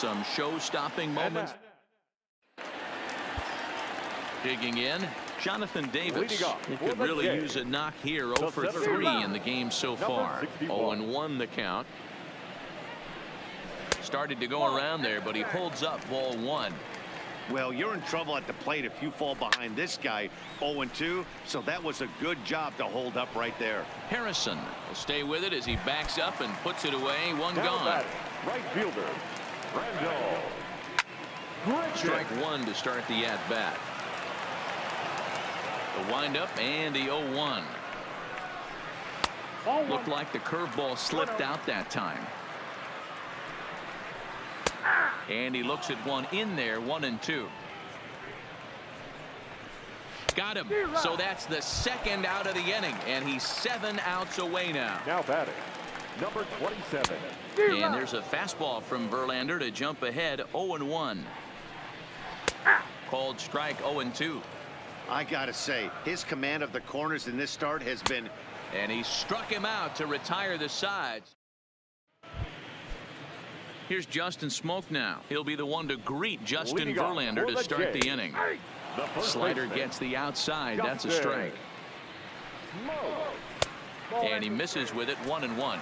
some show-stopping moments. Digging in, Jonathan Davis. He could really use a knock here. 0 for 3 in the game so far. 0-1 the count. Started to go around there, but he holds up ball 1. Well, you're in trouble at the plate if you fall behind this guy. 0-2, so that was a good job to hold up right there. Harrison will stay with it as he backs up and puts it away. One gone. Right fielder, Randall. Strike 1 to start the at-bat. The windup and the 0-1. Looked like the curveball slipped out that time. And he looks at one in there, 1-2. Got him. So that's the second out of the inning, and he's 7 outs away now. Now batting, number 27. And there's a fastball from Verlander to jump ahead, 0-1. Called strike, 0-2. I gotta say, his command of the corners in this start has been... And he struck him out to retire the sides. Here's Justin Smoke now. He'll be the one to greet Justin Verlander to start the inning. Slider gets the outside. That's a strike. And he misses with it, 1-1.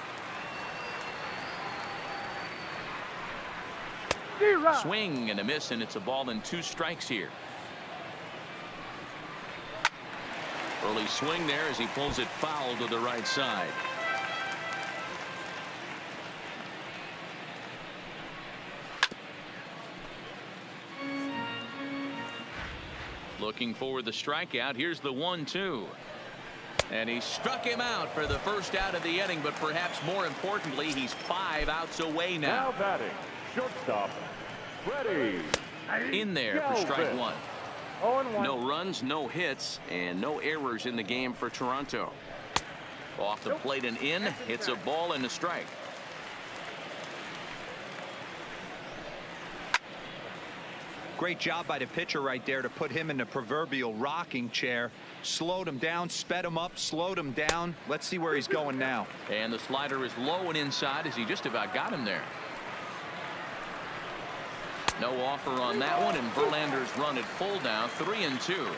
Swing and a miss, and it's a ball and 2 strikes here. Early swing there as he pulls it foul to the right side. Looking for the strikeout. Here's the 1-2. And he struck him out for the first out of the inning, but perhaps more importantly, he's 5 outs away now. Now batting, shortstop, Rickey. In there for strike 1. No runs, no hits, and no errors in the game for Toronto. Off the plate and in, hits a ball and a strike. Great job by the pitcher right there to put him in the proverbial rocking chair. Slowed him down, sped him up, slowed him down. Let's see where he's going now. And the slider is low and inside as he just about got him there. No offer on that one, and Verlander's run at full now, 3-2.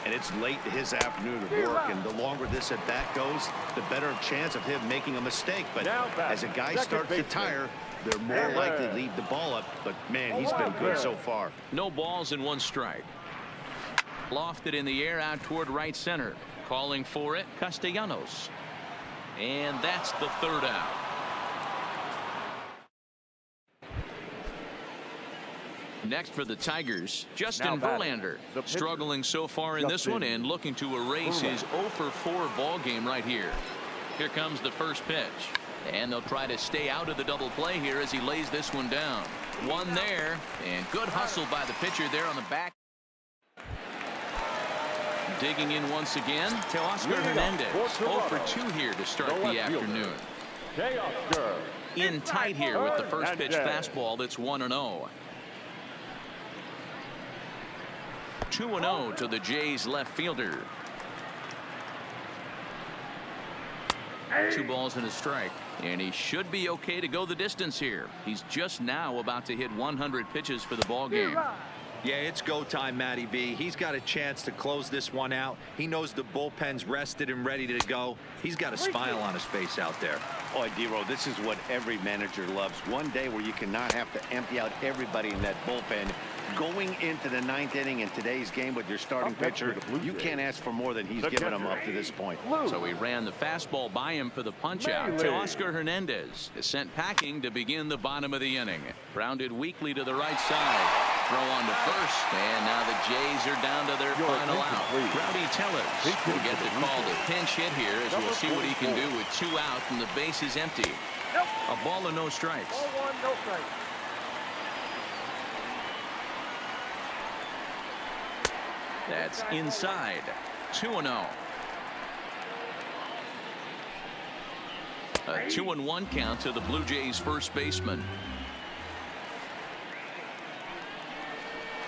And it's late in his afternoon of work, and the longer this at bat goes, the better chance of him making a mistake. But as a guy starts to tire, they're more likely to leave the ball up. But man, he's been good so far. No balls and 1 strike. Lofted in the air out toward right center. Calling for it, Castellanos. And that's the 3rd out. Next for the Tigers, Justin Verlander, struggling so far in this one and looking to erase his 0 for 4 ball game right here. Here comes the first pitch, and they'll try to stay out of the double play here as he lays this one down. One there, and good hustle by the pitcher there on the back. Digging in once again, Teoscar Hernandez, 0 for 2 here to start the afternoon. In tight here with the first pitch fastball that's 1-0. 2-0 to the Jays left fielder. 2 balls and a strike, and he should be okay to go the distance here. He's just now about to hit 100 pitches for the ball game. Yeah, it's go time, Matty B. He's got a chance to close this one out. He knows the bullpen's rested and ready to go. He's got a smile on his face out there. Boy, D-Row, this is what every manager loves. One day where you cannot have to empty out everybody in that bullpen. Going into the 9th inning in today's game with your starting pitcher, you can't ask for more than he's given him up to this point. So he ran the fastball by him for the punch-out. Teoscar Hernandez is sent packing to begin the bottom of the inning. Grounded weakly to the right side. Throw on to first, and now the Jays are down to their final out. Rowdy Tellers will get the call to pinch hit here as we'll see what he can do with 2 out and the base is empty. A ball and no strikes. That's inside. 2-0. A 2-1 count to the Blue Jays first baseman.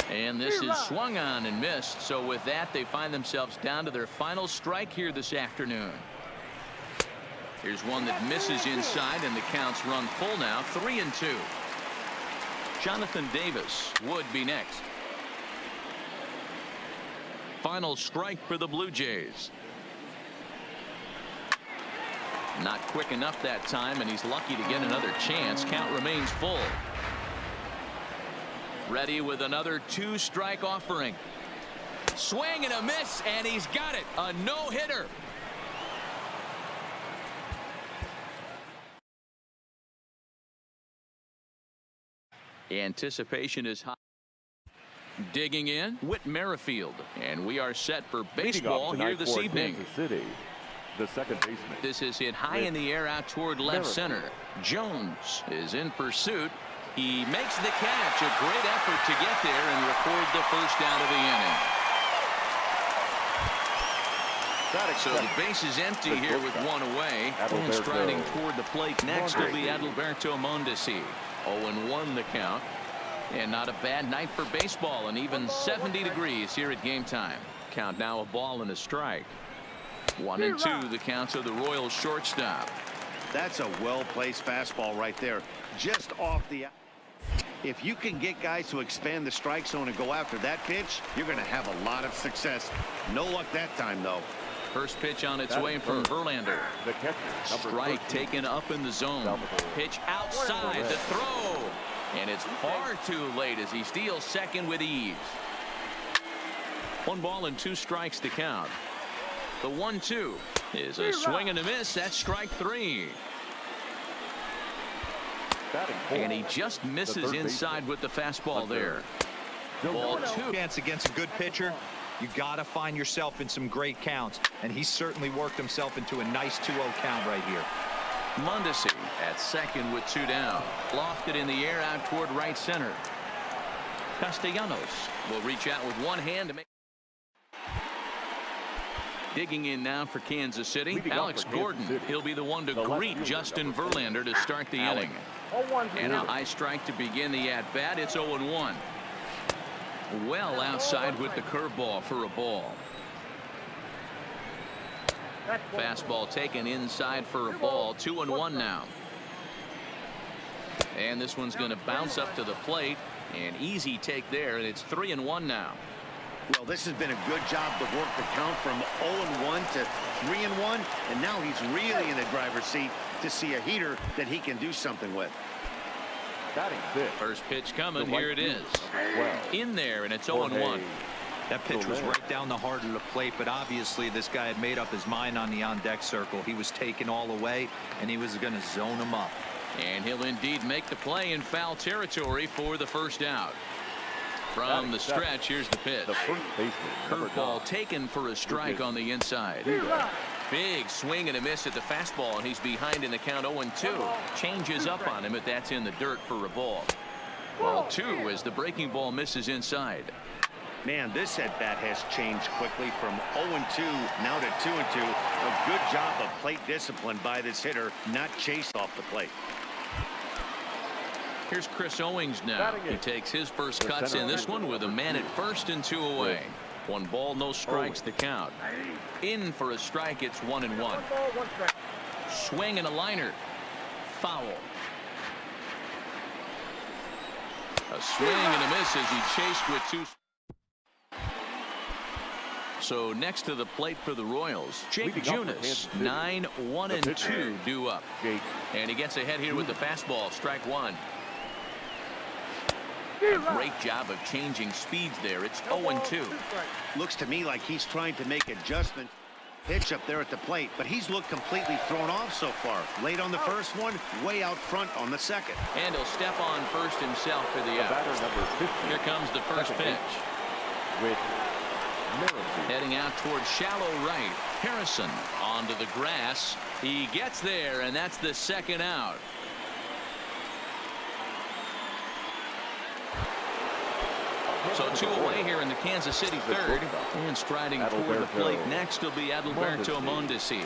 And this is swung on and missed. So with that, they find themselves down to their final strike here this afternoon. Here's one that misses inside, and the count's run full now, 3-2. Jonathan Davis would be next. Final strike for the Blue Jays. Not quick enough that time, and he's lucky to get another chance. Count remains full. Ready with another 2-strike offering. Swing and a miss, and he's got it. A no-hitter. Anticipation is high. Digging in, Whit Merrifield, and we are set for baseball here this evening. Kansas City, the second baseman. This is hit high in the air out toward left center. Jones is in pursuit. He makes the catch. A great effort to get there and record the first out of the inning. So the base is empty here with one away. And striding toward the plate next will be Adalberto Mondesi. 0-1 the count. And not a bad night for baseball, and even 70 degrees here at game time. Count now a ball and a strike. 1-2 the count to the Royals shortstop. That's a well-placed fastball right there. Just off the... If you can get guys to expand the strike zone and go after that pitch, you're going to have a lot of success. No luck that time, though. First pitch on its way from Verlander. The catcher, Strike taken up in the zone. Pitch outside the throw. And it's far too late as he steals second with ease. 1 ball and 2 strikes to count. The 1-2 is a swing and a miss. That's strike 3. And he just misses inside with the fastball there. Ball 2. Chance against a good pitcher. You got to find yourself in some great counts. And he certainly worked himself into a nice 2-0 count right here. Mondesi at second with 2 down. Lofted in the air out toward right center. Castellanos will reach out with one hand to make. Digging in now for Kansas City, Alex Gordon. He'll be the one to greet Justin Verlander to start the inning. And a high strike to begin the at-bat. It's 0-1. Well outside with the curveball for a ball. Fastball taken inside for a ball. 2-1 now. And this one's going to bounce up to the plate. An easy take there, and it's 3-1 now. Well, this has been a good job to work the count from 0-1 to 3-1, and now he's really in the driver's seat to see a heater that he can do something with. First pitch coming. Here it is. In there, and it's 0-1. That pitch was right down the heart of the plate, but obviously this guy had made up his mind on the on-deck circle. He was taken all away, and he was going to zone him up. And he'll indeed make the play in foul territory for the first out. From the stretch, here's the pitch. Curveball taken for a strike on the inside. Big swing and a miss at the fastball, and he's behind in the count 0-2. Changes up on him, but that's in the dirt for a ball. Ball 2 as the breaking ball misses inside. Man, this at-bat has changed quickly from 0-2 now to 2-2. A good job of plate discipline by this hitter, not chased off the plate. Here's Chris Owings now. He takes his first cuts in this one with a man at first and 2 away. 1 ball, no strikes to count. In for a strike, it's 1-1. Swing and a liner. Foul. A swing and a miss as he chased with 2. So next to the plate for the Royals, Jake Junis, 9-1-2 due up. And he gets ahead here with the fastball, strike 1. A great job of changing speeds there. It's 0-2. Looks to me like he's trying to make adjustment. Pitch up there at the plate, but he's looked completely thrown off so far. Late on the first one, way out front on the second. And he'll step on first himself for the out. Here comes the first pitch. Heading out towards shallow right. Harrison onto the grass. He gets there, and that's the second out. So 2 away here in the Kansas City third. And striding toward the plate next will be Adalberto Mondesi.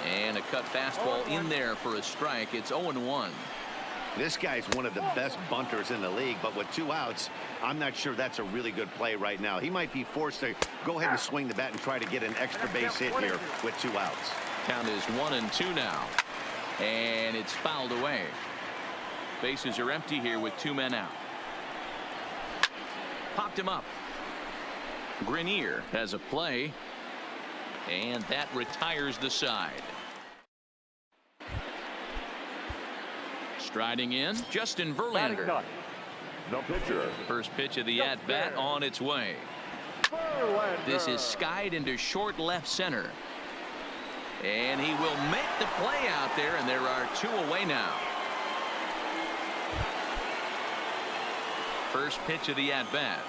And a cut fastball in there for a strike. It's 0-1. This guy's one of the best bunters in the league, but with 2 outs, I'm not sure that's a really good play right now. He might be forced to go ahead and swing the bat and try to get an extra base hit here with 2 outs. Count is 1-2 now. And it's fouled away. Bases are empty here with 2 men out. Popped him up. Grenier has a play, and that retires the side. Striding in, Justin Verlander. No pitcher. First pitch of the at-bat on its way. This is skied into short left center. And he will make the play out there, and there are 2 away now. First pitch of the at-bat.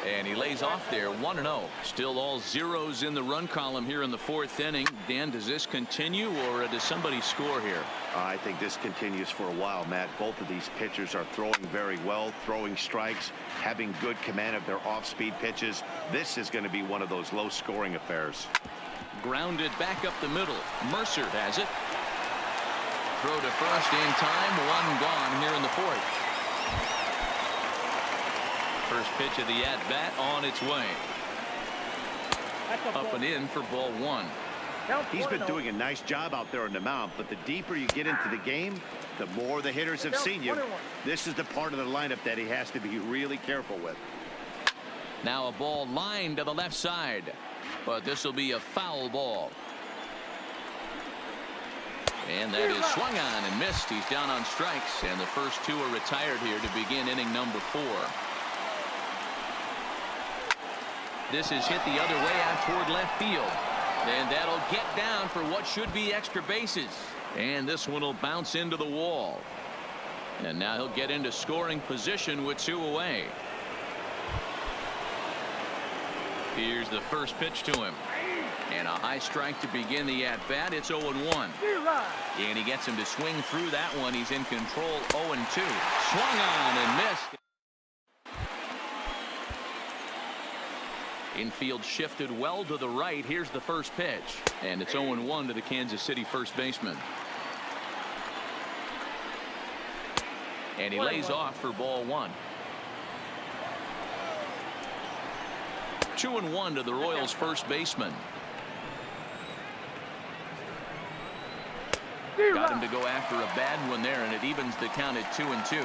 And he lays off there, 1-0. Still all zeros in the run column here in the 4th inning. Dan, does this continue, or does somebody score here? I think this continues for a while, Matt. Both of these pitchers are throwing very well, throwing strikes, having good command of their off-speed pitches. This is going to be one of those low-scoring affairs. Grounded back up the middle. Mercer has it. Throw to first in time. 1 gone here in the 4th. First pitch of the at-bat on its way. Up and in for ball 1. He's been doing a nice job out there on the mound, but the deeper you get into the game, the more the hitters have seen you. This is the part of the lineup that he has to be really careful with. Now a ball lined to the left side, but this will be a foul ball. And that is swung on and missed. He's down on strikes, and the first 2 are retired here to begin inning number 4. This is hit the other way out toward left field. And that'll get down for what should be extra bases. And this one will bounce into the wall. And now he'll get into scoring position with 2 away. Here's the first pitch to him. And a high strike to begin the at-bat. It's 0-1. And he gets him to swing through that one. He's in control. 0-2. Swung on and missed. Infield shifted well to the right. Here's the first pitch. And it's 0-1 to the Kansas City first baseman. And he lays off for ball 1. 2-1 to the Royals first baseman. Got him to go after a bad one there, and it evens the count at 2-2.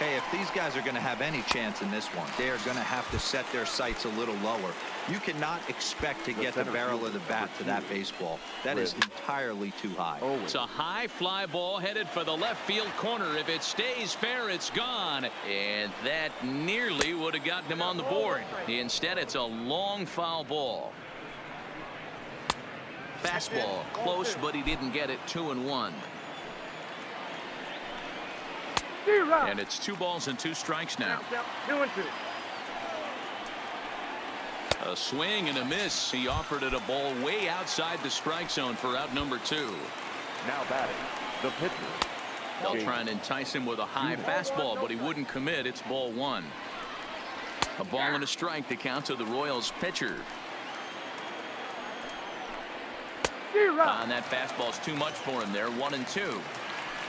Hey, if these guys are going to have any chance in this one, they are going to have to set their sights a little lower. You cannot expect to get the barrel of the bat to that baseball. That is entirely too high. It's a high fly ball headed for the left field corner. If it stays fair, it's gone. And that nearly would have gotten him on the board. Instead, it's a long foul ball. Fastball close, but he didn't get it. 2-1. And it's 2 balls and 2 strikes now. 2-2. A swing and a miss. He offered it a ball way outside the strike zone for out number 2. Now batting, the pitcher. They'll try and entice him with a high fastball, but he wouldn't commit. It's ball 1. A ball and a strike to count to the Royals pitcher. And that fastball's too much for him there. 1-2.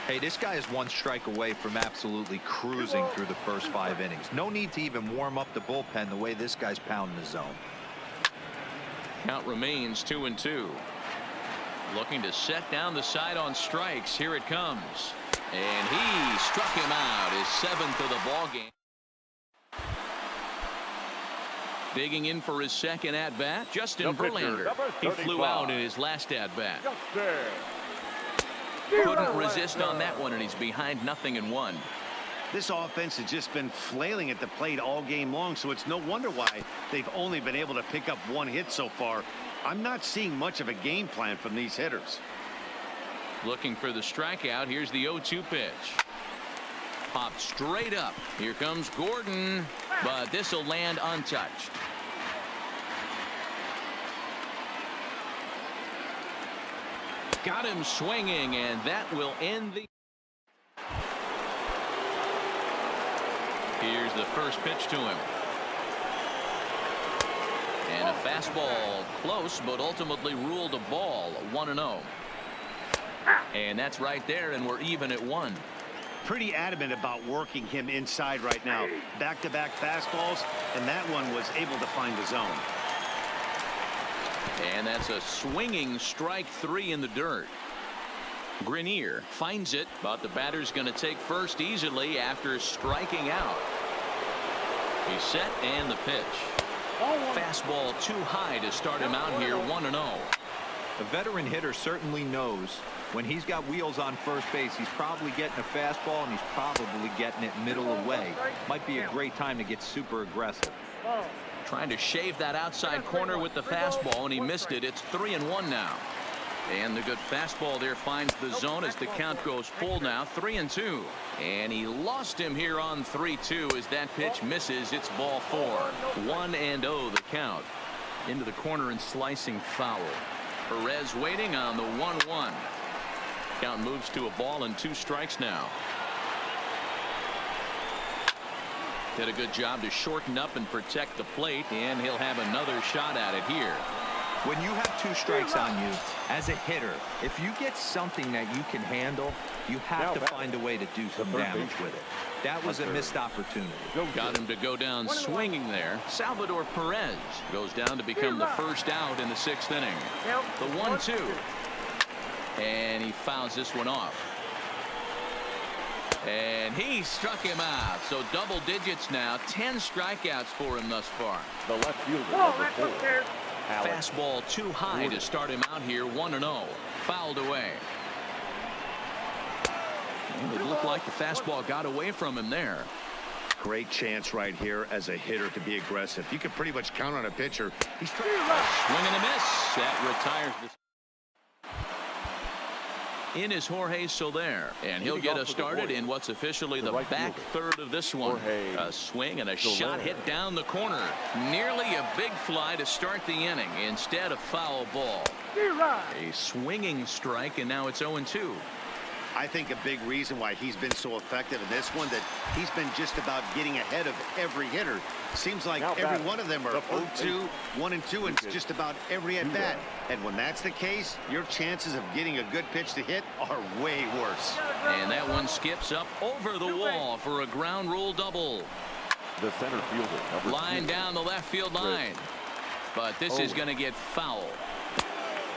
Hey, this guy is 1 strike away from absolutely cruising through the first 5 innings. No need to even warm up the bullpen the way this guy's pounding the zone. Count remains 2-2. Looking to set down the side on strikes. Here it comes. And he struck him out. His 7th of the ball game. Digging in for his second at-bat, Justin Verlander. He flew out in his last at-bat. Couldn't resist on that one, and he's behind 0-1. This offense has just been flailing at the plate all game long, so it's no wonder why they've only been able to pick up 1 hit so far. I'm not seeing much of a game plan from these hitters. Looking for the strikeout. Here's the 0-2 pitch. Popped straight up. Here comes Gordon, but this will land untouched. Got him swinging, and that will end the. Here's the first pitch to him. And a fastball close, but ultimately ruled a ball. 1-0. And that's right there, and we're even at 1. Pretty adamant about working him inside right now. Back-to-back fastballs, and that one was able to find the zone. And that's a swinging strike 3 in the dirt. Grenier finds it, but the batter's going to take first easily after striking out. He's set and the pitch. Fastball too high to start him out here 1-0. A veteran hitter certainly knows when he's got wheels on first base, he's probably getting a fastball and he's probably getting it middle away. Might be a great time to get super aggressive. Trying to shave that outside corner with the fastball, and he missed it. It's 3-1 now. And the good fastball there finds the zone as the count goes full now, 3-2. And he lost him here on 3-2 as that pitch misses. It's ball 4. 1-0 the count. Into the corner and slicing foul. Perez waiting on the 1-1. Count moves to a ball and 2 strikes now. Did a good job to shorten up and protect the plate, and he'll have another shot at it here. When you have 2 strikes on you, as a hitter, if you get something that you can handle, you have to find a way to do some damage with it. That was a missed opportunity. Got him to go down swinging there. Salvador Perez goes down to become the first out in the 6th inning. The 1-2. And he fouls this one off. And he struck him out. So double digits now. 10 strikeouts for him thus far. The left fielder, number 4. Fastball too high to start him out here 1-0. Fouled away. And it looked like the fastball got away from him there. Great chance right here as a hitter to be aggressive. You can pretty much count on a pitcher. He's trying to swing and a miss. That retires this. In is Jorge Soler, and he'll get us started in what's officially the back third of this one. A swing and a shot hit down the corner. Nearly a big fly to start the inning. Instead, a foul ball. A swinging strike, and now it's 0-2. I think a big reason why he's been so effective in this one, that he's been just about getting ahead of every hitter. Seems like every one of them are 0-2, 1-2, and just about every at bat. And when that's the case, your chances of getting a good pitch to hit are way worse. And that one skips up over the wall for a ground rule double. The center fielder, line down the left field line. But this is going to get foul.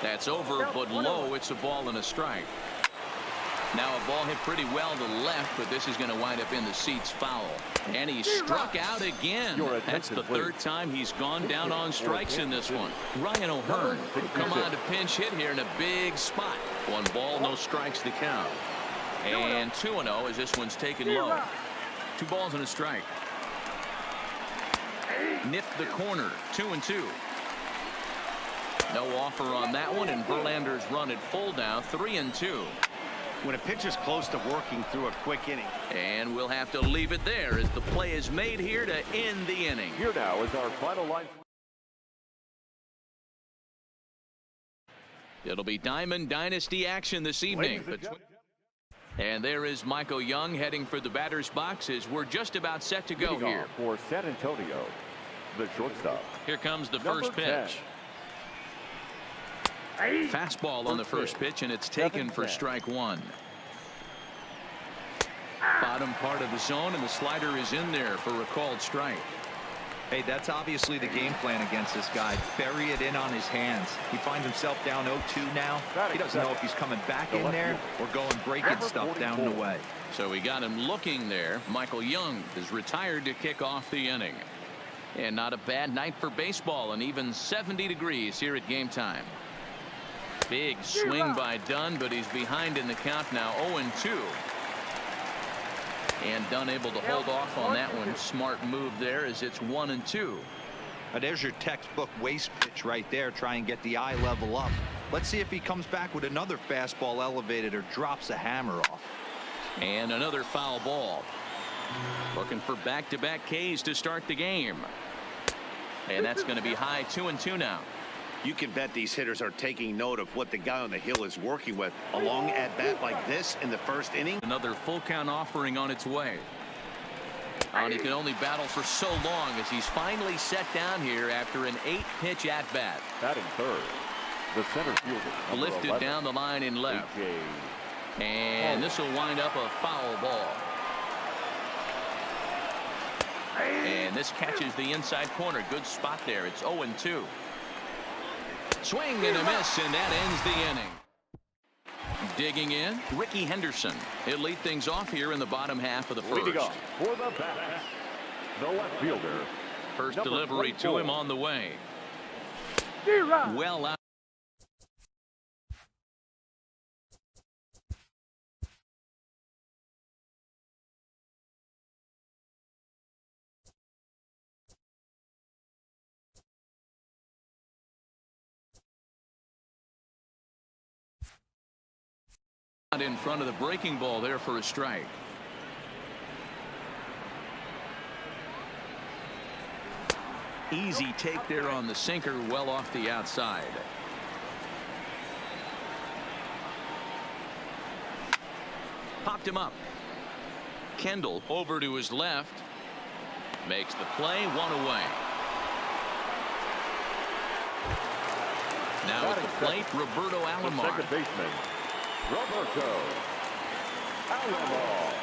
That's over, but low. It's a ball and a strike. Now a ball hit pretty well to the left, but this is going to wind up in the seats foul. And he struck out again. That's the 3rd time he's gone down on strikes in this one. Ryan O'Hearn come on to pinch hit here in a big spot. 1 ball, no strikes to count. And 2-0 as this one's taken low. 2 balls and a strike. Nipped the corner, 2-2. No offer on that one, and Verlander's run at full now, 3-2. When a pitcher's close to working through a quick inning. And we'll have to leave it there as the play is made here to end the inning. Here now is our final line. It'll be Diamond Dynasty action this evening. And there is Michael Young heading for the batter's box as we're just about set to go here. For San Antonio, the shortstop. Here comes the first pitch. Fastball on the first pitch, and it's taken for strike 1. Bottom part of the zone, and the slider is in there for a called strike. Hey, that's obviously the game plan against this guy. Bury it in on his hands. He finds himself down 0-2 now. He doesn't know if he's coming back in there or going breaking stuff down the way. So we got him looking there. Michael Young is retired to kick off the inning. And not a bad night for baseball, and even 70 degrees here at game time. Big swing by Dunn, but he's behind in the count now, 0-2. And Dunn able to hold off on that one. Smart move there as it's 1-2. There's your textbook waste pitch right there. Try and get the eye level up. Let's see if he comes back with another fastball elevated or drops a hammer off. And another foul ball. Looking for back-to-back Ks to start the game. And that's going to be high, 2-2 now. You can bet these hitters are taking note of what the guy on the hill is working with. A long at-bat like this in the first inning. Another full count offering on its way. And he can only battle for so long as he's finally set down here after an 8-pitch at-bat. Batting third, the center fielder. Lifted 11, down the line in left. And this will wind up a foul ball. And this catches the inside corner. Good spot there. It's 0-2. Swing and a miss, and that ends the inning. Digging in, Rickey Henderson. He'll lead things off here in the bottom half of the first. Leading off for the bat, the left fielder. First number delivery 24. to him on the way. Well out. In front of the breaking ball there for a strike. Easy take there on the sinker, well off the outside. Popped him up. Kendall over to his left. Makes the play, one away. Now at the plate, Roberto Alomar. Second baseman, Roberto Alomar.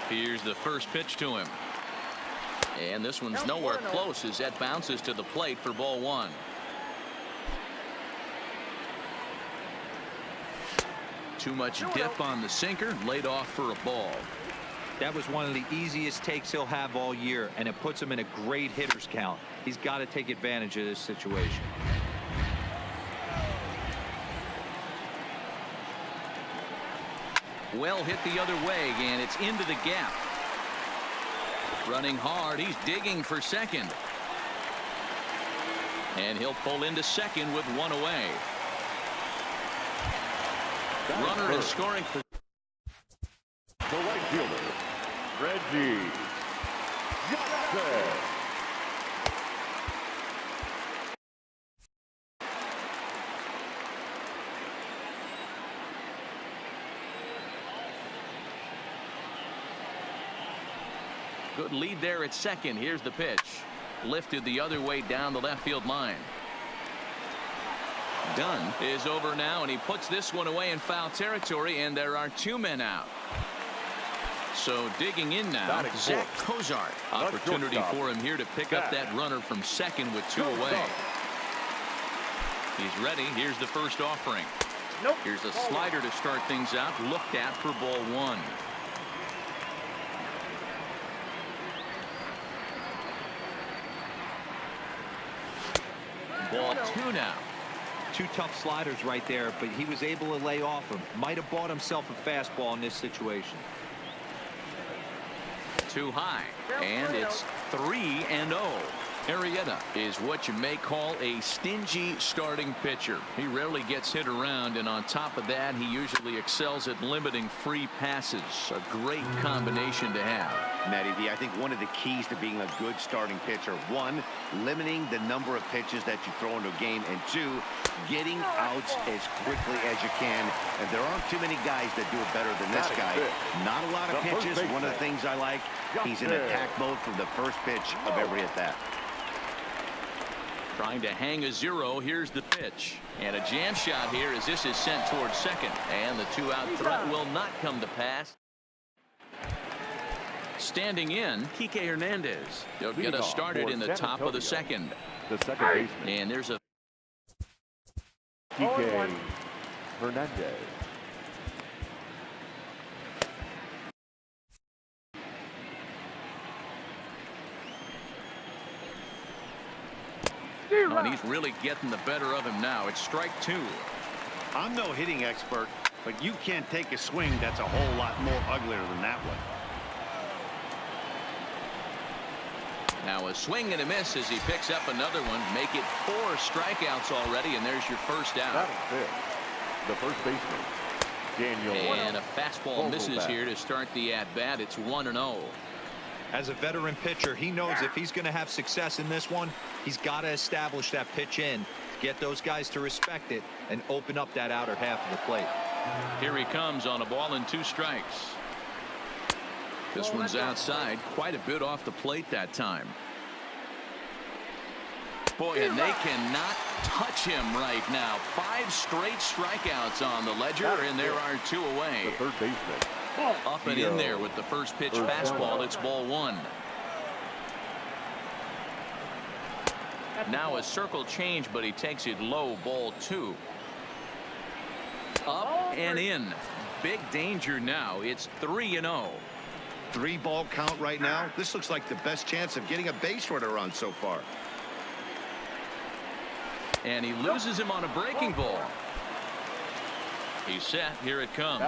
Here's the first pitch to him. And this one's nowhere close as that bounces to the plate for ball one. Too much dip on the sinker, laid off for a ball. That was one of the easiest takes he'll have all year, and it puts him in a great hitter's count. He's got to take advantage of this situation. Well hit the other way, and it's into the gap. Running hard, he's digging for second. And he'll pull into second with one away. Runner in scoring for the right fielder, Rickey Henderson. Good lead there at second. Here's the pitch. Lifted the other way down the left field line. Dunn is over now, and he puts this one away in foul territory, and there are two men out. So digging in now, Zack Cozart. Opportunity for him here to pick up that runner from second with two away. He's ready. Here's the first offering. Here's a slider to start things out. Looked at for ball one. Ball two now. Two tough sliders right there, but he was able to lay off him. Might have bought himself a fastball in this situation. Too high, and it's 3-0. Arrieta is what you may call a stingy starting pitcher. He rarely gets hit around, and on top of that, he usually excels at limiting free passes. A great combination to have. Matty V, I think one of the keys to being a good starting pitcher, one, limiting the number of pitches that you throw into a game, and two, getting outs as quickly as you can. And there aren't too many guys that do it better than this guy. Not a lot of pitches. One of the things I like, he's in attack mode from the first pitch of every at bat. Trying to hang a zero. Here's the pitch. And a jam shot here as this is sent towards second. And the two-out threat will not come to pass. Standing in, Rickey Hernandez. They'll get us started in the top of the second. The second baseman. And there's a Rickey Hernandez. Oh, and he's really getting the better of him now. It's strike two. I'm no hitting expert, but you can't take a swing that's a whole lot more uglier than that one. Now a swing and a miss as he picks up another one. Make it 4 strikeouts already, and there's your first out. That's it. The first baseman, Daniel. And a fastball misses here to start the at-bat. It's 1-0. As a veteran pitcher, he knows if he's going to have success in this one, he's got to establish that pitch in, get those guys to respect it, and open up that outer half of the plate. Here he comes on a ball and 2 strikes. This one's outside, quite a bit off the plate that time. Boy, and they cannot touch him right now. 5 straight strikeouts on the ledger, and there are 2 away. The third baseman. Up and in there with the first pitch fastball. It's ball 1. Now a circle change, but he takes it low, ball 2. Up and in. Big danger now. It's 3-0. 3-ball count right now. This looks like the best chance of getting a base runner on so far. And he loses him on a breaking ball. He's set. Here it comes.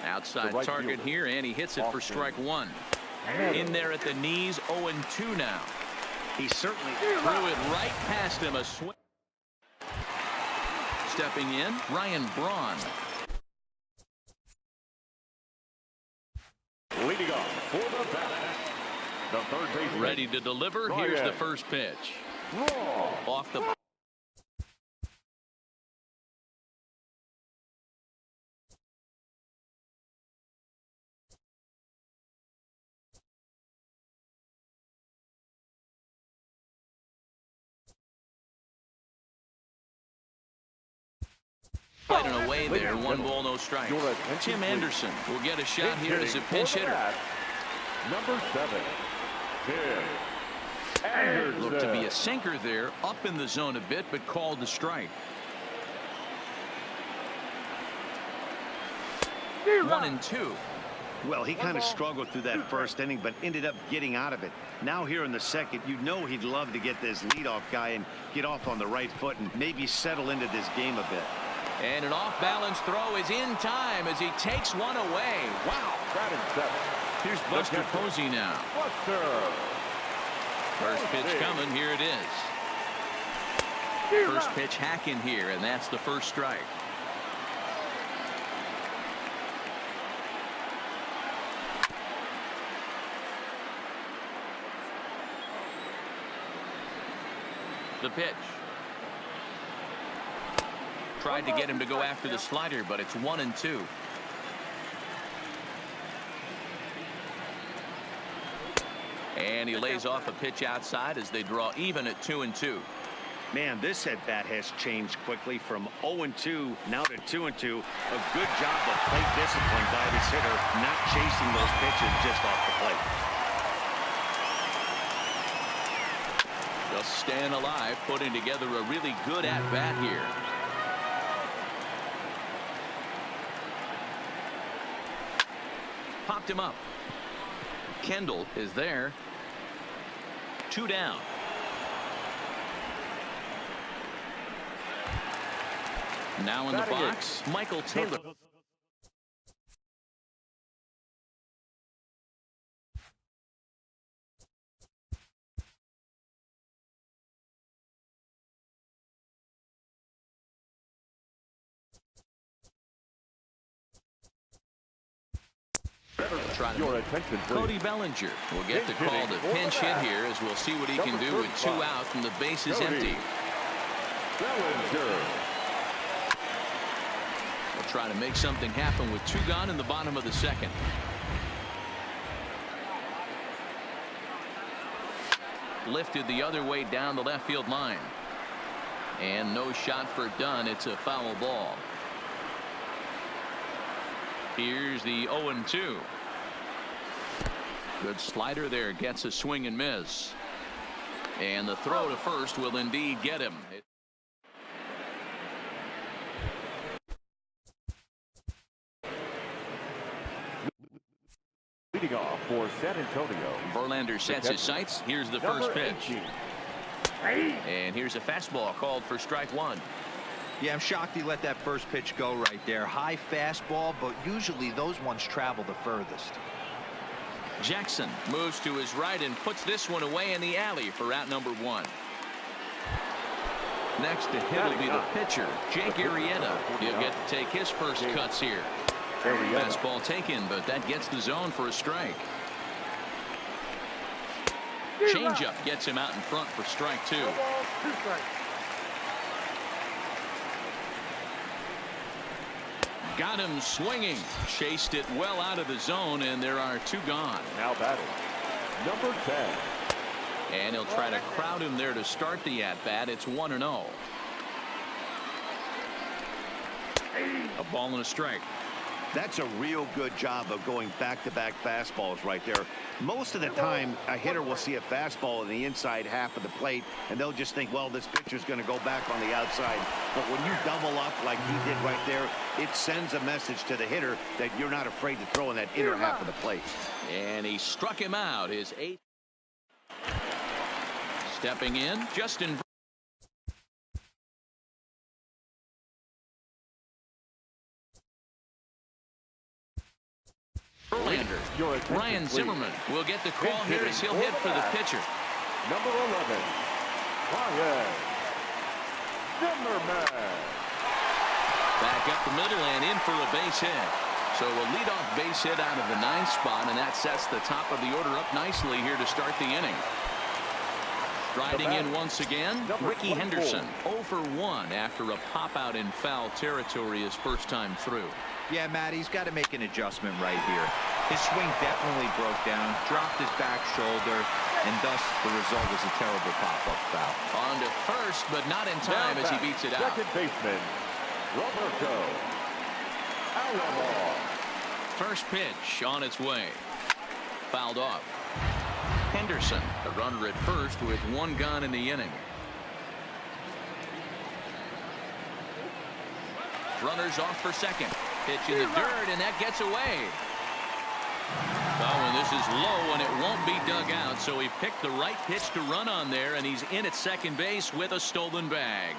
Outside target here, and he hits it for strike one. In there at the knees, 0-2 now. He certainly threw it right past him. A swing. Stepping in, Ryan Braun. Leading off for the bat, the third baseman. Ready to deliver. Here's the first pitch. Off the. Fighting away there, 1 ball, no strikes. Tim Anderson will get a shot here as a pinch hitter. Number 7, Tim Anderson. Looked to be a sinker there, up in the zone a bit, but called the strike. 1-2. Well, he kind of struggled through that first inning, but ended up getting out of it. Now here in the second, you know he'd love to get this leadoff guy and get off on the right foot and maybe settle into this game a bit. And an off-balance throw is in time as he takes one away. Wow. Here's Buster Posey now. First pitch coming. Here it is. First pitch hack in here, and that's the first strike. The pitch. Tried to get him to go after the slider, but it's 1-2. And he lays off a pitch outside as they draw even at 2-2. Man, this at bat has changed quickly from 0-2 now to 2-2. A good job of plate discipline by this hitter, not chasing those pitches just off the plate. Just staying alive, putting together a really good at bat here. Popped him up. Kendall is there. 2 down. Now in the box, Michael Taylor. Your attention, please. Cody Bellinger will get the call to pinch hit here as we'll see what he can do with 2 out and the base is empty. Bellinger. We'll try to make something happen with 2 gone in the bottom of the second. Lifted the other way down the left field line. And no shot for done. It's a foul ball. Here's the 0-2. Good slider there, gets a swing and miss. And the throw to first will indeed get him. Leading off for San Antonio. Verlander sets his sights. Here's the first pitch. And here's a fastball called for strike 1. Yeah, I'm shocked he let that first pitch go right there. High fastball, but usually those ones travel the furthest. Jackson moves to his right and puts this one away in the alley for out number 1. Next to hit will be the pitcher, Jake Arrieta. He'll get to take his first cuts here. Fastball taken, but that gets the zone for a strike. Changeup gets him out in front for strike 2. Got him swinging. Chased it well out of the zone, and there are 2 gone. Now batting, number 10. And he'll try to crowd him there to start the at-bat. It's 1-0. A ball and a strike. That's a real good job of going back-to-back fastballs right there. Most of the time, a hitter will see a fastball in the inside half of the plate, and they'll just think, well, this pitcher's going to go back on the outside. But when you double up like he did right there, it sends a message to the hitter that you're not afraid to throw in that inner half of the plate. And he struck him out, his 8th. Stepping in, Justin. Verlander. Ryan Zimmerman will get the call here as he'll hit for the pitcher. Number 11, Ryan Zimmerman. Back up the middle and in for a base hit. So a leadoff base hit out of the 9th spot, and that sets the top of the order up nicely here to start the inning. Striding in once again, Rickey Henderson, 0 for 1 after a pop-out in foul territory his first time through. Yeah, Matt, he's got to make an adjustment right here. His swing definitely broke down, dropped his back shoulder, and thus the result was a terrible pop-up foul. On to first, but not in time as he beats it out. Second baseman, Roberto Alomar. First pitch on its way. Fouled off. Henderson, the runner at first with 1 gone in the inning. Runners off for second. Pitch in the dirt, and that gets away. Oh, and this is low, and it won't be dug out, so he picked the right pitch to run on there, and he's in at second base with a stolen bag.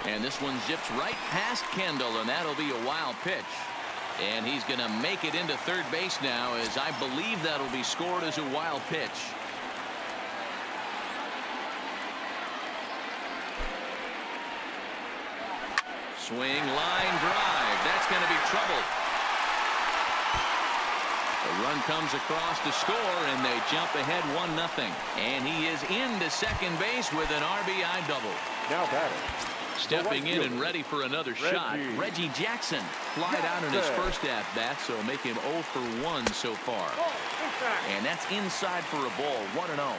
And this one zips right past Kendall, and that'll be a wild pitch. And he's going to make it into third base now, as I believe that'll be scored as a wild pitch. Swing, line drive. That's going to be trouble. The run comes across to score, and they jump ahead 1-0. And he is into second base with an RBI double. Now batting. Stepping in and ready for another shot, Reggie Jackson flied out in his first at-bat, so make him 0 for 1 so far. And that's inside for a ball, 1-0.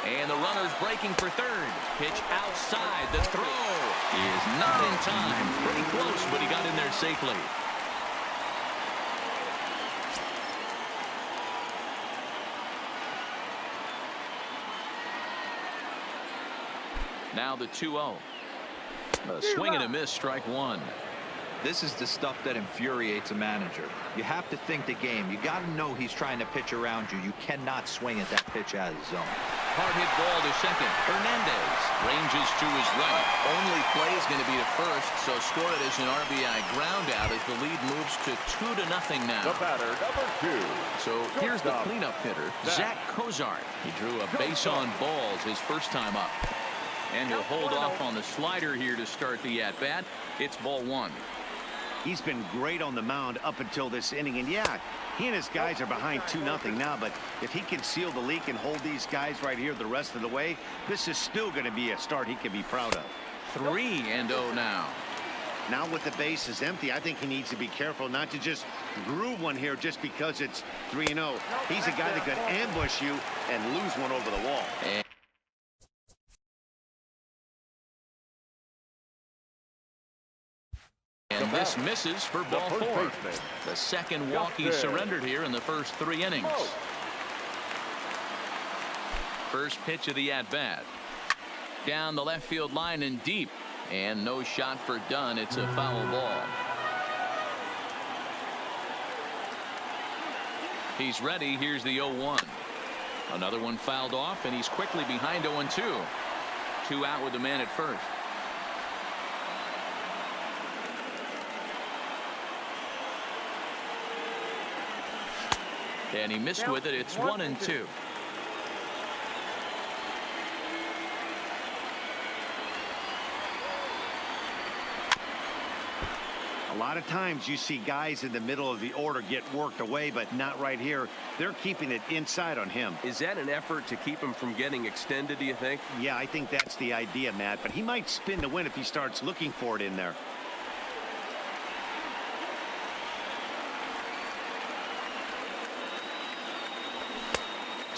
And the runner's breaking for third. Pitch outside. The throw is not in time. Pretty close, but he got in there safely. Now the 2-0. A swing and a miss, strike 1. This is the stuff that infuriates a manager. You have to think the game. You got to know he's trying to pitch around you. You cannot swing at that pitch out of the zone. Hard hit ball to second. Hernandez ranges to his right. Only play is going to be to first, so score it as an RBI ground out as the lead moves to 2-0 now. The batter, number 2. So here's the cleanup hitter, Zack Cozart. He drew a base on balls his first time up. And he'll hold off on the slider here to start the at-bat. It's ball 1. He's been great on the mound up until this inning, and yeah, he and his guys are behind 2-0 now, but if he can seal the leak and hold these guys right here the rest of the way, this is still going to be a start he can be proud of. 3-0 now. Now with the bases empty, I think he needs to be careful not to just groove one here just because it's 3-0. He's a guy that could ambush you and lose one over the wall. And this misses for ball 4. The second walk he surrendered here in the first 3 innings. First pitch of the at-bat. Down the left field line and deep. And no shot for Dunn. It's a foul ball. He's ready. Here's the 0-1. Another one fouled off, and he's quickly behind 0-2. 2 out with the man at first. And he missed with it. It's 1-2. A lot of times you see guys in the middle of the order get worked away, but not right here. They're keeping it inside on him. Is that an effort to keep him from getting extended, do you think? Yeah, I think that's the idea, Matt, but he might spin to win if he starts looking for it in there.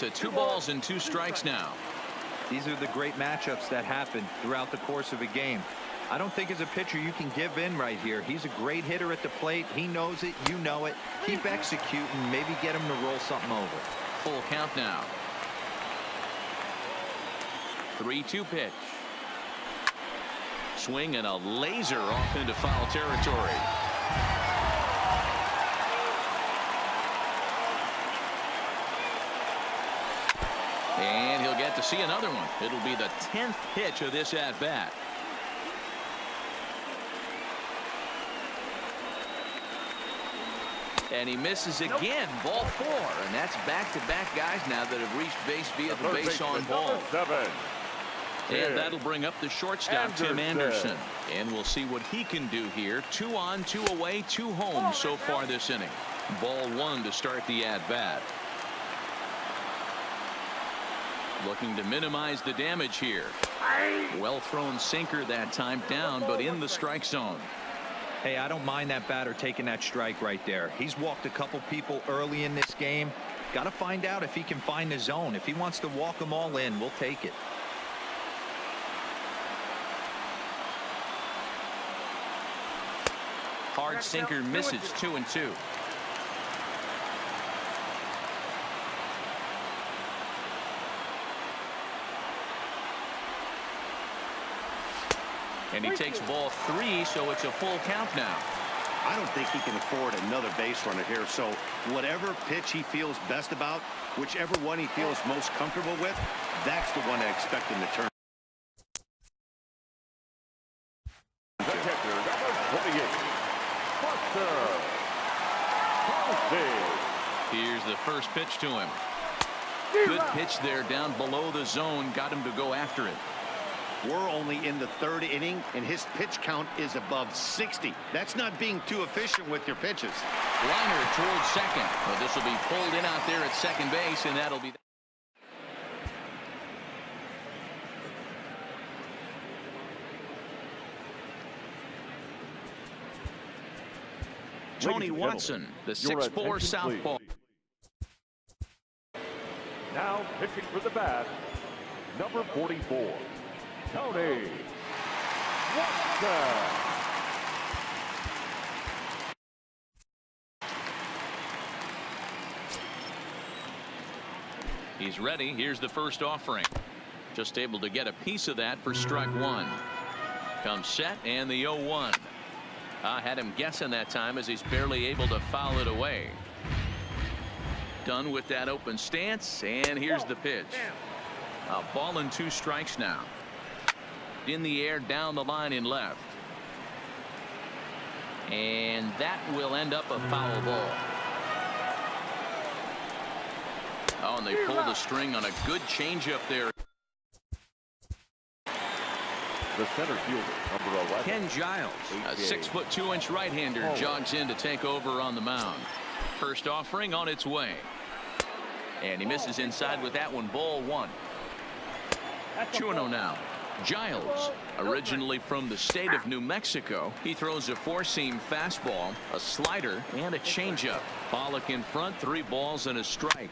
To 2 balls and 2 strikes now. These are the great matchups that happen throughout the course of a game. I don't think as a pitcher you can give in right here. He's a great hitter at the plate. He knows it. You know it. Keep executing. Maybe get him to roll something over. Full count now. 3-2 pitch. Swing and a laser off into foul territory. And he'll get to see another one. It'll be the 10th pitch of this at-bat. And he misses again. Ball 4. And that's back-to-back guys now that have reached base via the base on ball. And that'll bring up the shortstop, Tim Anderson. And we'll see what he can do here. 2 on, 2 away, 2 home so far this inning. Ball 1 to start the at-bat. Looking to minimize the damage here. Well thrown sinker that time, down, but in the strike zone. Hey, I don't mind that batter taking that strike right there. He's walked a couple people early in this game. Got to find out if he can find the zone. If he wants to walk them all in, we'll take it. Hard sinker misses. 2-2. And he takes ball 3, so it's a full count now. I don't think he can afford another base runner here, so whatever pitch he feels best about, whichever one he feels most comfortable with, that's the one I expect him to turn. The catcher, number 28, Bosses. Here's the first pitch to him. Good pitch there down below the zone, got him to go after it. We're only in the 3rd inning, and his pitch count is above 60. That's not being too efficient with your pitches. Liner towards second. But this will be pulled in out there at second base, and that'll be. Tony Watson, the 6'4" southpaw. Now pitching for the bat, number 44. Tony Watson. He's ready. Here's the first offering. Just able to get a piece of that for strike 1. Comes set and the 0-1. I had him guessing that time as he's barely able to foul it away. Done with that open stance, and here's the pitch. A ball and 2 strikes now. In the air down the line in left. And that will end up a foul ball. Oh, and they pull the string on a good changeup there. The center fielder, number 11. Ken Giles, a 6'2" right-hander, jogs in to take over on the mound. First offering on its way. And he misses inside with that one. Ball 1. 2-0 now. Giles, originally from the state of New Mexico, he throws a 4-seam fastball, a slider, and a changeup. Pollock in front, 3 balls and a strike.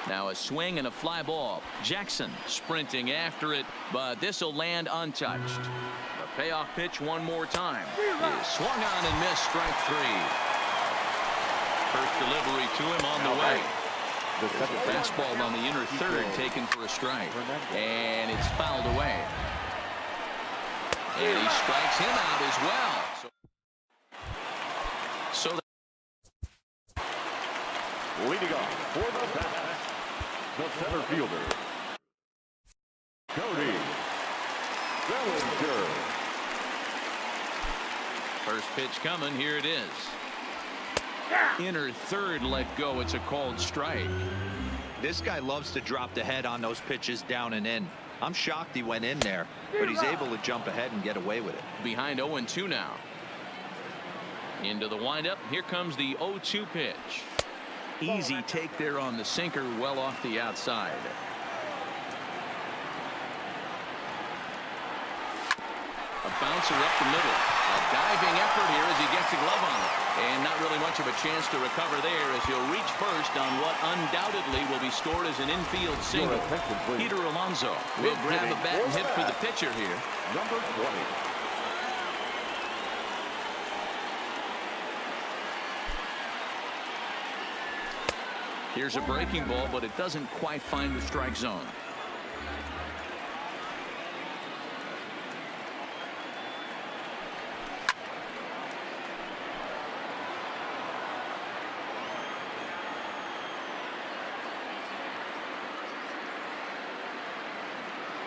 Now a swing and a fly ball. Jackson sprinting after it, but this will land untouched. The payoff pitch one more time. Is swung on and missed. Strike 3. First delivery to him on the way. There's a fastball on the inner 3rd taken for a strike. And it's fouled away. And he strikes him out as well. So leading off for the bat, the center fielder, Cody Bellinger. first pitch coming. Here it is. Inner 3rd let go. It's a called strike. This guy loves to drop the head on those pitches down and in. I'm shocked he went in there, but he's able to jump ahead and get away with it. Behind 0-2 now. Into the windup. Here comes the 0-2 pitch. Easy take there on the sinker, well off the outside. A bouncer up the middle. A diving effort here as he gets a glove on it. And not really much of a chance to recover there as he'll reach first on what undoubtedly will be scored as an infield single. Peter Alonso will grab a bat and hit for the pitcher here. Number 20. Here's a breaking ball, but it doesn't quite find the strike zone.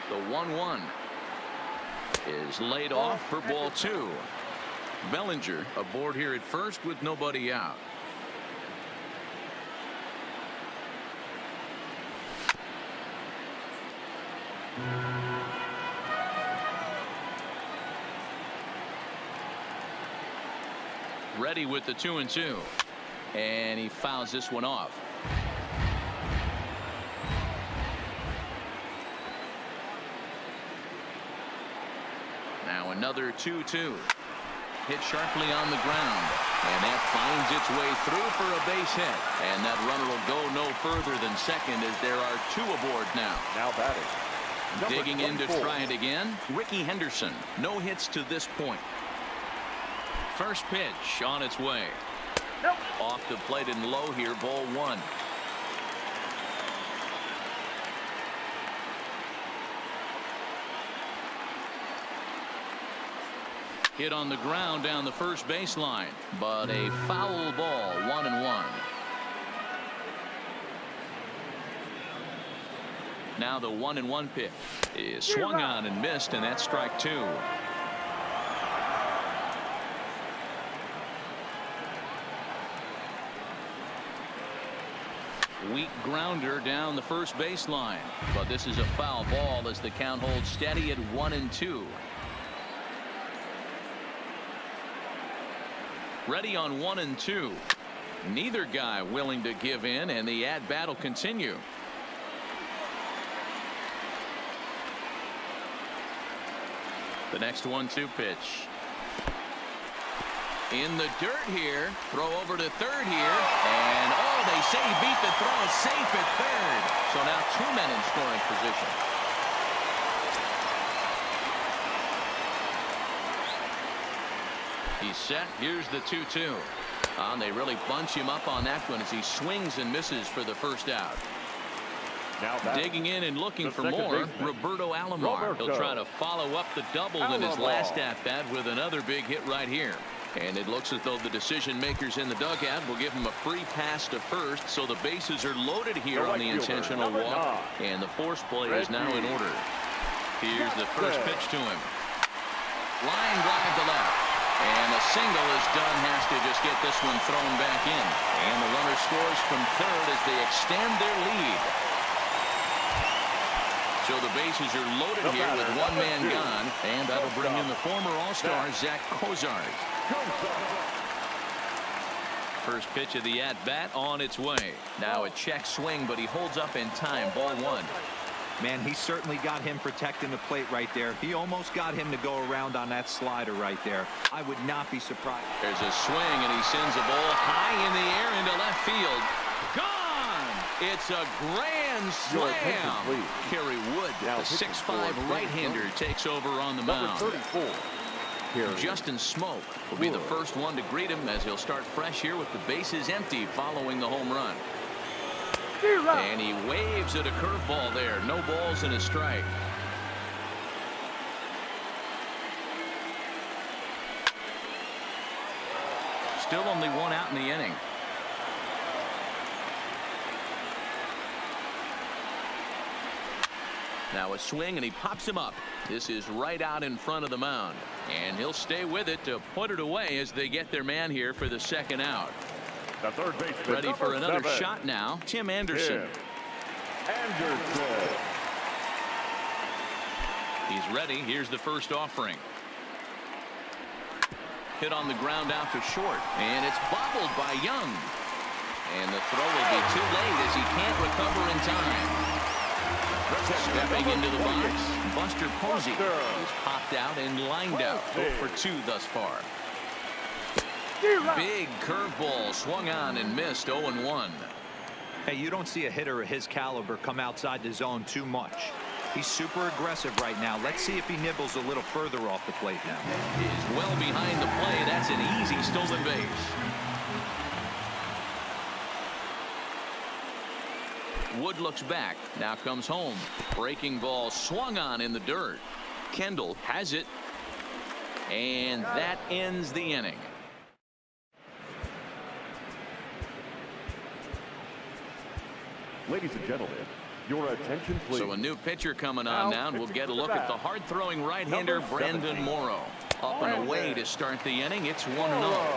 The 1-1 is laid off for ball 2. Bellinger aboard here at first with nobody out. Ready with the 2-2, and he fouls this one off. Now another 2-2. Hit sharply on the ground, and that finds its way through for a base hit. And that runner will go no further than second as there are 2 aboard now. Now batting. Digging in to try it again, Rickey Henderson. No hits to this point. First pitch on its way. Off the plate and low here, ball 1. Hit on the ground down the first baseline, but a foul ball, 1-1. Now the 1-1 pitch is swung on and missed, and that's strike 2. Weak grounder down the first baseline, but this is a foul ball as the count holds steady at 1-2. Ready on 1-2. Neither guy willing to give in, and the at-bat will continue. The next 1-2 pitch. In the dirt here. Throw over to third here. And, oh, they say he beat the throw. Safe at third. So now 2 men in scoring position. He's set. Here's the 2-2. And they really bunch him up on that one as he swings and misses for the first out. Now digging in and looking for more, Roberto Alomar. He'll try to follow up the double in his last at-bat with another big hit right here. And it looks as though the decision makers in the dugout will give him a free pass to first, so the bases are loaded here on the intentional walk, and the force play is now in order. Here's the first pitch to him. Line drive to left. And a single is done. Has to just get this one thrown back in. And the runner scores from third as they extend their lead. So the bases are loaded here with 1 man gone. And that'll bring in the former All-Star, Zack Cozart. First pitch of the at-bat on its way. Now a check swing, but he holds up in time. Ball 1. Man, he certainly got him protecting the plate right there. He almost got him to go around on that slider right there. I would not be surprised. There's a swing, and he sends a ball high in the air into left field. Gone! It's a grand slam. Kerry Wood, the 6'5" right-hander, takes over on the mound. Number 34. Justin Smoke will be the first one to greet him as he'll start fresh here with the bases empty following the home run. And he waves at a curveball there. No balls and a strike. Still only 1 out in the inning. Now a swing, and he pops him up. This is right out in front of the mound. And he'll stay with it to put it away as they get their man here for the second out. The third baseman, ready for another 7. shot now. Tim Anderson. He's ready. Here's the first offering. Hit on the ground out to short, and it's bobbled by Young. And the throw will be too late as he can't recover in time. Stepping into the box, Buster Posey. He's popped out and lined out. 0 for 2 thus far. Big curveball swung on and missed. 0-1. Hey, you don't see a hitter of his caliber come outside the zone too much. He's super aggressive right now. Let's see if he nibbles a little further off the plate now. He's well behind the play. That's an easy stolen base. Wood looks back. Now comes home. Breaking ball swung on in the dirt. Kendall has it. And that ends the inning. Ladies and gentlemen, your attention, please. So a new pitcher coming on now, and we'll get a look at the hard-throwing right-hander Brandon Morrow. Up and away to start the inning. It's 1-0.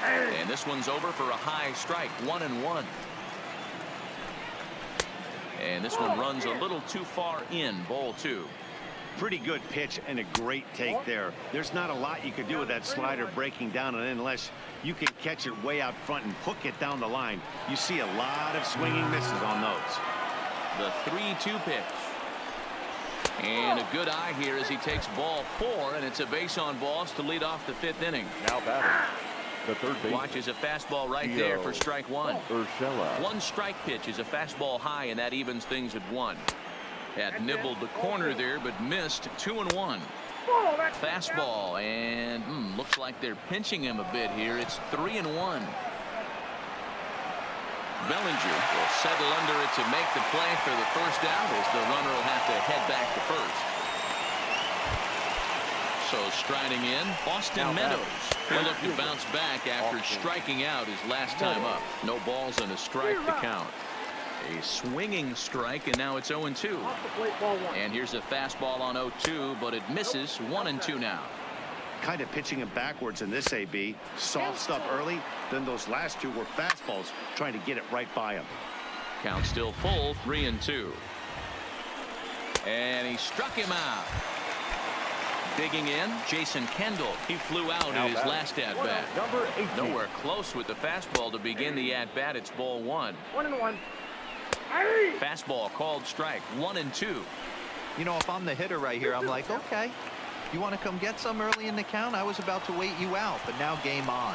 And this one's over for a high strike. 1-1. And this one runs a little too far in. Ball 2. Pretty good pitch and a great take there. There's not a lot you could do with that slider breaking down, and unless you can catch it way out front and hook it down the line, you see a lot of swinging misses on those. The 3-2 pitch. And a good eye here as he takes ball 4, and it's a base on balls to lead off the 5th inning. Now batting, the third base. Watches a fastball right there for strike 1. Urshela. One strike pitch is a fastball high, and that evens things at 1. Had nibbled the corner there, but missed. 2-1. Fastball, and looks like they're pinching him a bit here. It's 3-1. Bellinger will settle under it to make the play for the first out, as the runner will have to head back to first. So striding in, Austin Meadows. He'll look to bounce back after striking out his last time up. No balls and a strike to count. A swinging strike, and now it's 0-2. And here's a fastball on 0-2, but it misses. 1-2 now. Kind of pitching him backwards in this AB. Soft stuff early, then those last 2 were fastballs, trying to get it right by him. Count still full. 3-2. And he struck him out. Digging in, Jason Kendall. He flew out in his last at-bat. Nowhere close with the fastball to begin the at-bat. It's ball 1. 1-1. Fastball called strike. 1-2. You know, if I'm the hitter right here, I'm like, okay, you want to come get some early in the count? I was about to wait you out, but now game on.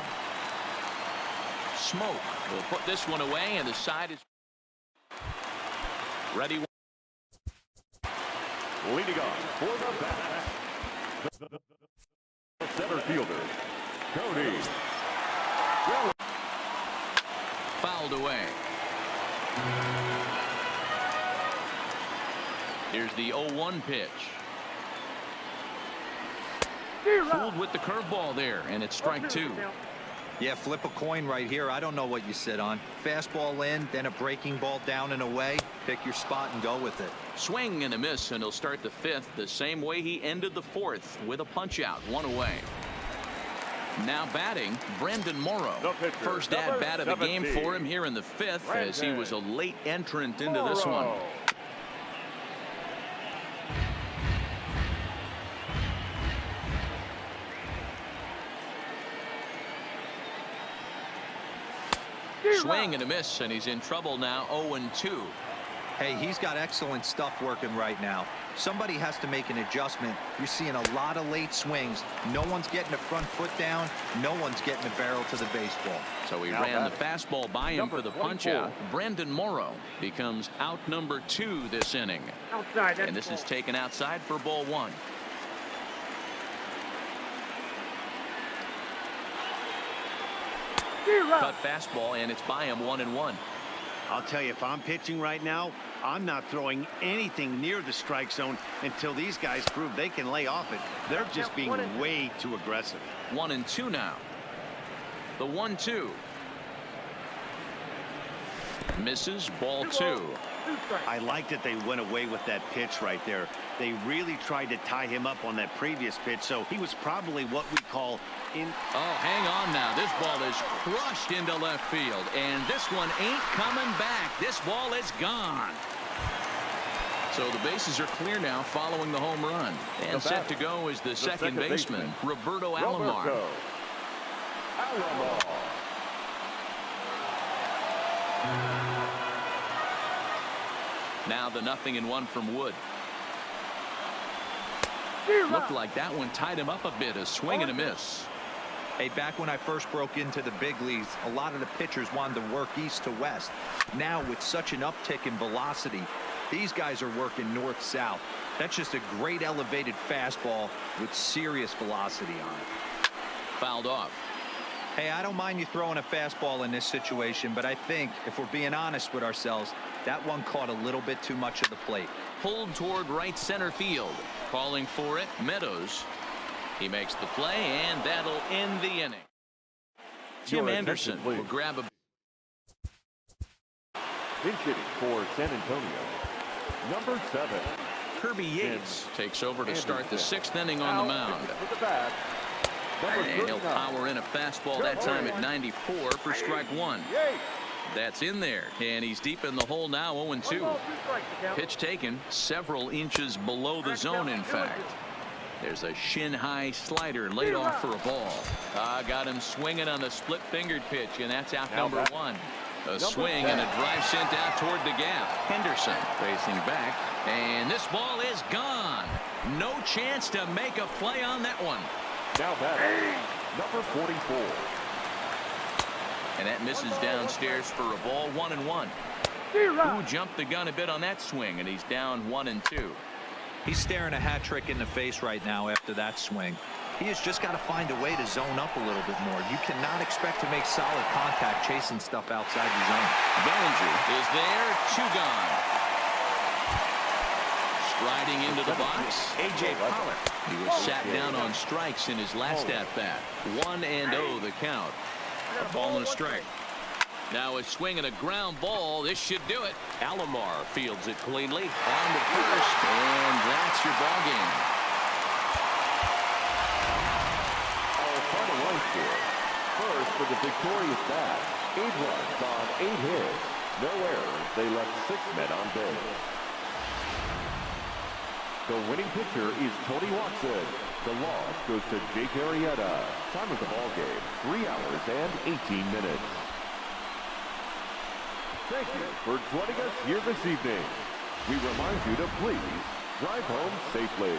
Smoke will put this one away, and the side is ready. Leading on for the bat, the center fielder, Cody. Fouled away. Here's the 0-1 pitch. Fooled with the curveball there, and it's strike 2. Yeah, flip a coin right here. I don't know what you sit on. Fastball in, then a breaking ball down and away. Pick your spot and go with it. Swing and a miss, and he'll start the 5th the same way he ended the 4th, with a punch out. 1 away. Now batting, Brandon Morrow. First at bat of the game for him here in the 5th, as he was a late entrant into this one. Swing and a miss, and he's in trouble now. 0-2. Hey, he's got excellent stuff working right now. Somebody has to make an adjustment. You're seeing a lot of late swings. No one's getting the front foot down. No one's getting the barrel to the baseball. So he ran the fastball by him for the punch out. Brandon Morrow becomes out number 2 this inning. Outside. And this is taken outside for ball 1. Cut fastball, and it's by him. 1-1. I'll tell you, if I'm pitching right now, I'm not throwing anything near the strike zone until these guys prove they can lay off it. They're just being way too aggressive. 1-2 now. The 1-2. Misses. Ball 2. I like that they went away with that pitch right there. They really tried to tie him up on that previous pitch, so he was probably what we call in. Oh, hang on now. This ball is crushed into left field, and this one ain't coming back. This ball is gone. So the bases are clear now following the home run. And set to go is the second baseman, Roberto Alomar. Now the 0-1 from Wood. Looked like that one tied him up a bit. A swing and a miss. Hey, back when I first broke into the big leagues, a lot of the pitchers wanted to work east to west. Now, with such an uptick in velocity, these guys are working north-south. That's just a great elevated fastball with serious velocity on it. Fouled off. Hey, I don't mind you throwing a fastball in this situation, but I think, if we're being honest with ourselves, that one caught a little bit too much of the plate. Pulled toward right center field. Calling for it, Meadows. He makes the play, and that'll end the inning. Tim Anderson will grab a... Pinch hitting for San Antonio, number 7. Kirby Yates takes over to start the 6th inning on the mound. With the bat, And he'll power in a fastball that time at 94 for strike 1. That's in there, and he's deep in the hole now, 0-2. Pitch taken several inches below the zone, in fact. There's a shin-high slider laid off for a ball. Got him swinging on the split-fingered pitch, and that's out number 1. A swing and a drive sent out toward the gap. Henderson facing back, and this ball is gone. No chance to make a play on that one. now batting, number 44. And that misses downstairs for a ball, 1-1. Who jumped the gun a bit on that swing, and he's down 1-2. He's staring a hat trick in the face right now after that swing. He has just got to find a way to zone up a little bit more. You cannot expect to make solid contact chasing stuff outside the zone. Bellinger is there, 2 gone. Striding into the box, A.J. Pollock. He was sat down on strikes in his last at-bat. 1-0 the count. A ball and a strike. Now a swing and a ground ball. This should do it. Alomar fields it cleanly. On to first, and that's your ball game. Our final run score. First for the victorious bat. 8 runs on 8 hits. No errors. They left 6 men on base. The winning pitcher is Tony Watson. The loss goes to Jake Arrieta. Time of the ball game, 3 hours and 18 minutes. Thank you for joining us here this evening. We remind you to please drive home safely.